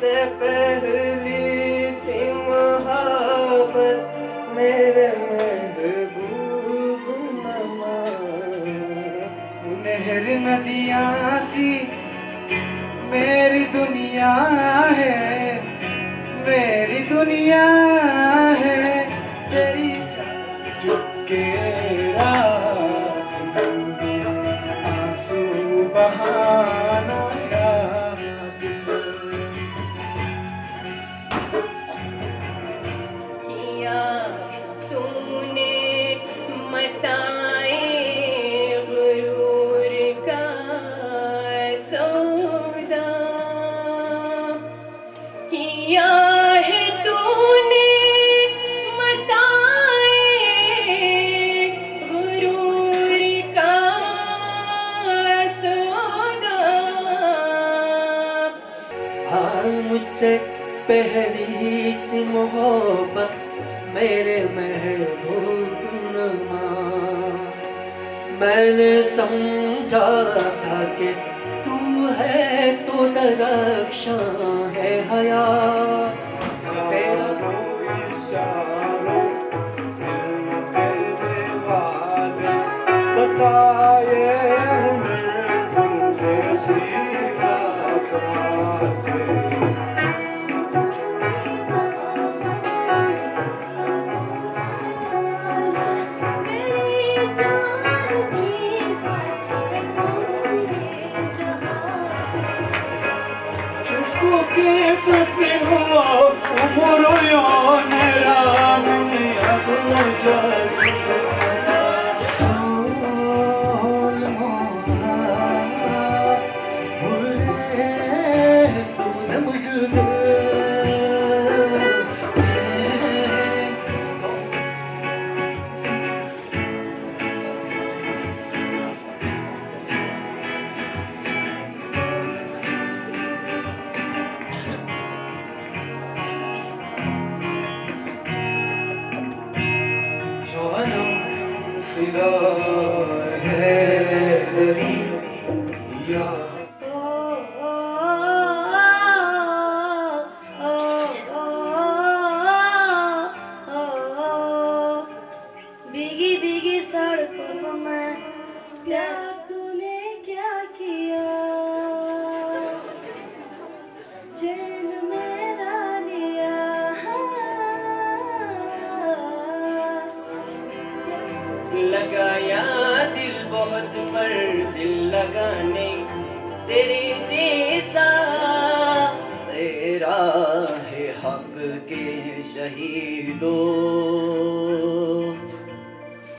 से पहली सी मोहब्बत मेरे महबूब नमा, नहर नदियाँ सी मेरी दुनिया है, मेरी दुनिया है तेरी चुपके आंसू बहाना मुझसे पहली सी मोहब्बत मेरे महबूब नमा, मैंने समझा था कि तू है तो दरख्शां है हया, भीगी भीगी सड़कों में क्या तूने क्या किया, चैन मेरा लिया, लगाया दिल बहुत पर दिल लगाने तेरी जैसा, तेरा है हक के शहीदों।